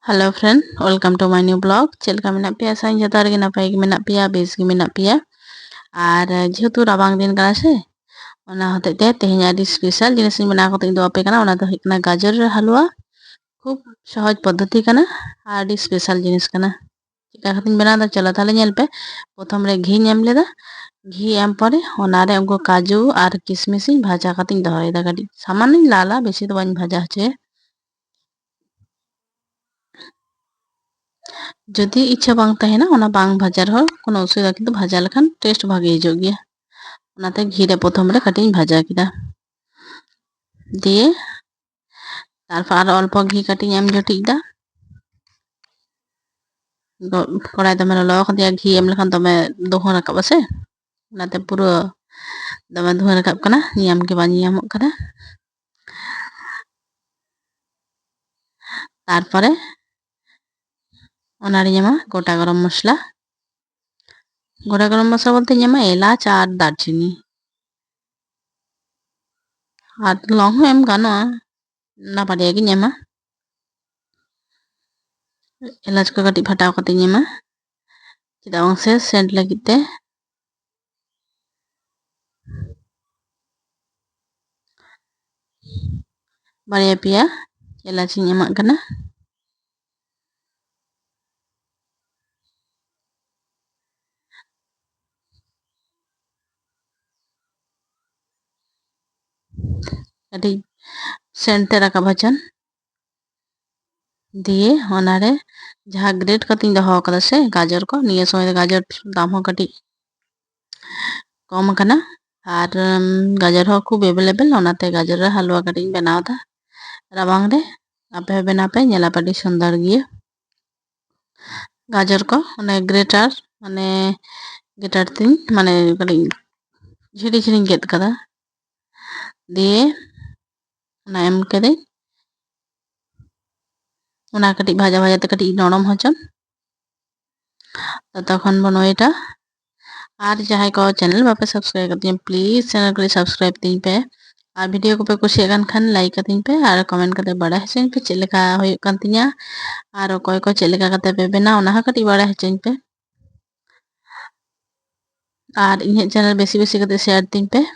Hello friend, welcome to my new blog. चलका मेना पिया साइन जता रे नपाय गे मेना पिया बेस गे मेना पिया। और जेहेतु राबांग दिन कना से ओना होते ते तेहें आदि स्पेशल जिनिस बना को दो आपे कना ओना दो हिकना गाजर हलवा। खूब सहज पद्धति कना आदि स्पेशल जिनिस कना। चिका खातिन बना दा चलो ताले नेल पे प्रथम रे घी एम लेदा। घी एम परे ओना रे उनको काजू और किशमिश भाजा खातिन दोहरेदा गाड़ी सामान्य लाला बेसी तो बाñ भाजा हचे। जदि इच्छा बांग तहेना ओना बांग भाजा रहो कोनो असुविधा किंतु भाजा लेखान टेस्ट भागे हिजो गया। ओनाते घी रे प्रथम रे कटिंग भाजा किदा दिए तारपर आरो अल्प घी कटिंग एम जटिदा। कड़ाई दमे ललो दिया घी एम लेखान दमे दोहो राकाब से ओनाते पूरा दमे धुआ राकाब कना नियम के बा नियमक कना। तारपरे ओनारे ᱧᱮᱢᱟ गोटा गरम मसला। गोटा गरम मसला बोलते ᱧᱮᱢᱟ एलाच और दालचीनी और लौंग एम गानोआ ना बारिया गे ᱧᱮᱢᱟ। एलाच को कटी फटाव कते ᱧᱮᱢᱟ चेदा बांग से सेंट लगित ते। बारिया पिया एलाच ᱧᱮᱢᱟ कना। कटी सेंट ते राकाब हचन दिए ओनारे जहाँ ग्रेट कतिंग दोहो कदा से गाजर को निये समय गाजर दाम हो कटी कम कना। और गाजर हो खूब एवेलेबल ओनाते गाजर रे हलवा कटिंग बनाव दा राबांग रे आपे बना पे नेला पड़ी सुंदर गिए। गाजर को माने ग्रेटर माने ग्रेटर तीन माने कटी झिड़ी झिड़ी गेट कदा दिए ओना एम करे ओना कटी भाजा भाजा ते कटी नरम हचन तखन बनो एटा। और जहाँ को चैनल बापे सब्सक्राइब करती हैं प्लीज चैनल को सब्सक्राइब तीन पे और वीडियो को पे कुछ खान लाइक करती पे और कमेंट करते बड़ा हचन पे चलेका होय कांतिया और कोई को चलेका करते पे बेना ओना कटी बड़ा हचन पे और इन चैनल बेसी बेसी करते शेयर तीन पे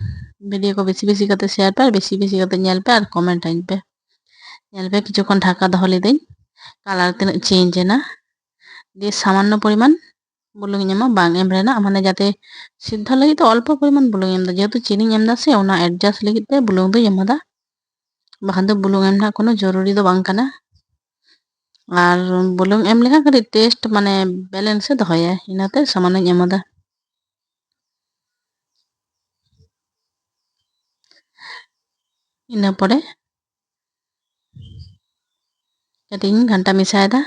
वीडियो को बेसी बेसी करते शेयर पे बेसी बेसी करते नेल पे और कमेंट आइन पे नेल पे किछुक्षण ढाका दहो लेदिन कलर तीन चेंज ना दिए सामान्य परिमाण बुलुंग एमा बांग एम रेना माने जाते सिद्ध लगी तो अल्प परिमाण बुलुंग एम दा जेहेतु चीनी एम दा से ओना एडजस्ट लगी ते बुलुंग दो एम दा बाखान दो बुलुंग एम ना कोनो जरूरी दो बांग कना। और बुलुंग एम लेखा कटी टेस्ट माने बैलेंस से दोहया इनाते सामान्य एम दा। इना परे कटिंग घंटा मिसायदा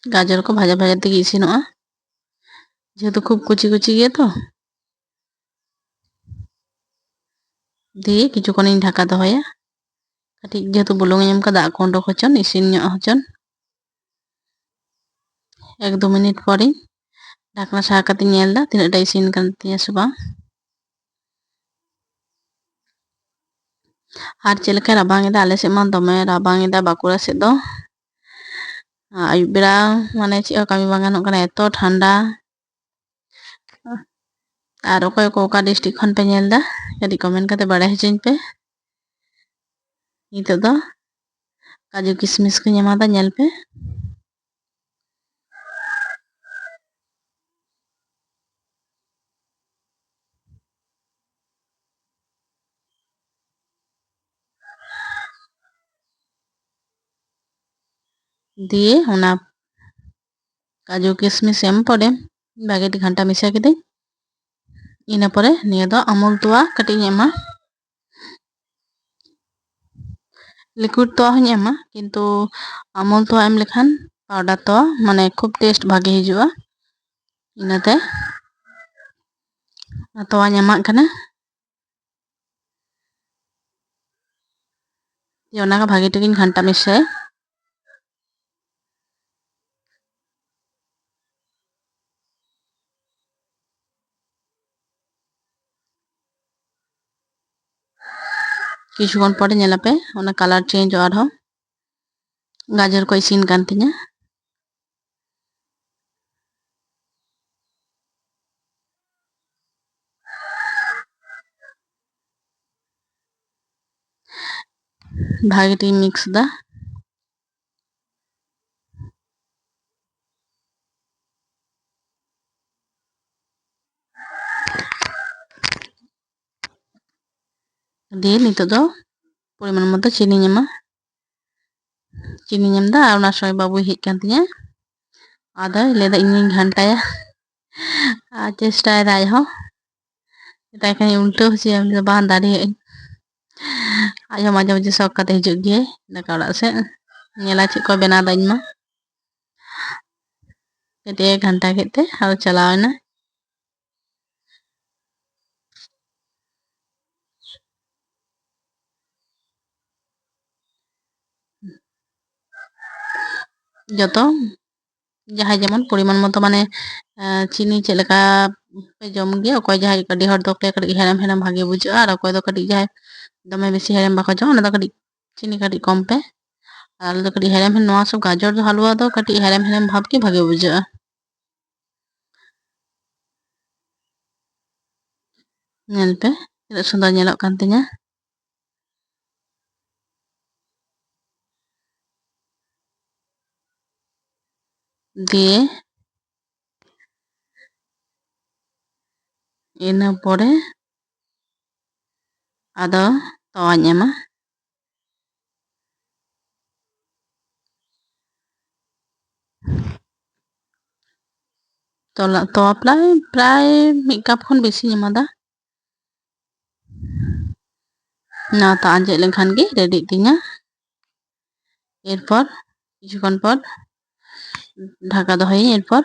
गाजर को भाजा भाजा ते इसिनोआ जेहेतु खूब कुची कुची गया तो दिए किछुक्षण ढाका दोहया कटी जेहेतु बुलुंग एम का दाग को उडोक हचन इसिन हचन 1-2 मिनट परे ढाकना साहा कते नेलदा तीनटा इसिन कान तिया से बांग और चलका राबांग एदा आले से मा दमे राबांग एदा बाकुड़ा से दो आयुब बेड़ा माने चे कमी बांग गानोक कना एतो ठंडा और ओका ओका डिस्ट्रिक्ट खन पे नेलदा कटी कमेंट करते बड़ा हचन पे नितो दो काजू किशमिश को नेमादा नेल पे दिए ओना काजू किशमिश एम पड़े बागेट घंटा मिसा के इना परे निया दो अमूल तोआ कटिंग एमा लिक्विड तो हूँ एमा किंतु अमूल तो एम लेखान पाउडर तो माने खूब टेस्ट भागे हिजुआ इनाते तोआ एमा कना ओना का भागे टिकिन घंटा मिसाए কিছুক্ষণ পরে ñelape ona কালার চেঞ্জ আরহো গাজর ko isin kan tinya bhage ti mix da দিয়ে নিতো do পরিমাণ মতো চিনি ñema চিনি ñem da আর ওনার সঙ্গে বাবু hedge kan tinya ada leda inying ঘান্টায়া আর চেষ্টায় রায় ho এটা এখানে উল্টো হচ্ছে আমি বান দাঁড়িয়ে ayo মাঝে মাঝে শখ কাতে হিজুগ গিয়ে দাকা অড়াগ সে ñela chit ko bena da iñma kete ঘান্টা kete ado chalawena joto jahay jemon poriman moto mane চিনি চে লেকা पे जम गया অকয় jahay kadi hor dokle kadi heram heram bhage bujo ar অকয় do kadi jahay dome beshi heram bako jom ona do kadi চিনি kadi কম pe আর আলু do kadi heram heram noa sob গাজর হালুয়া do kadi heram heram bhab ki bhage bujo ñel pe tidak sundar ñelok kan tinya দিয়ে ina pore ado towañ ema towa প্রায় mid cup khon beshi ñema da না তো আঞ্জেদ লেনখান ge ready tinya এরপর কিছুক্ষণ পর ঢাকা দহই এরপর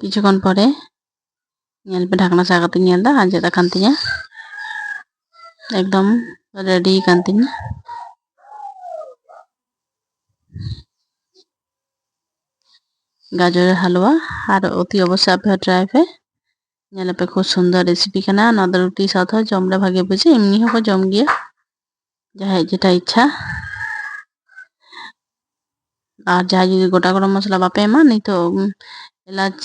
কিছুক্ষণ পরে ñel pe ঢাকনা সাগাতে ñel da আঞ্জেদ akan tinya একদম রেডি kan tinya গাজরের হালুয়া আর অতি অবশ্যই আপনি ট্রাই पे ñelape খুব সুন্দর রেসিপি কানা নদা রুটি সাথে জমরা ভাগে বুঝে এমনি হবো জম গিয়ে যাই যেটা ইচ্ছা আর যাই যদি গোটা গরম মশলা বাপে এমা नहीं तो এলাচ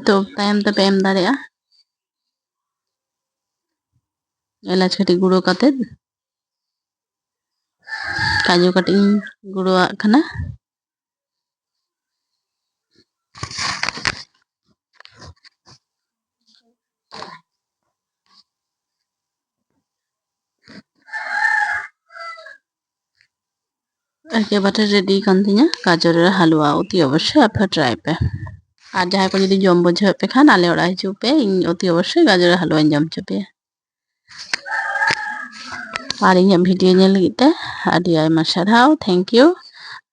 তো তাইম te pe em dare'a এলাচ kati gudo kate kaju kati gudo kana একেবারে রেডি kan tinya গাজরের হালুয়া অতি অবশ্যই আপনি ট্রাই पे আর যাই को যদি জম বুঝে पे খান আলে ওড়াই চুপে অতি অবশ্যই গাজরের হালুয়া জম চুপে আর ইᱧᱟᱹᱜ video ñel lagit te adi ayma sarhaw thank you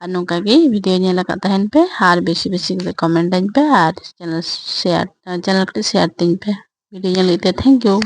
আর nongka ge video ñel akat tahen pe আর বেশি বেশি করে কমেন্ট añ pe আর channel kati share tiñ pe video ñel lagit te thank you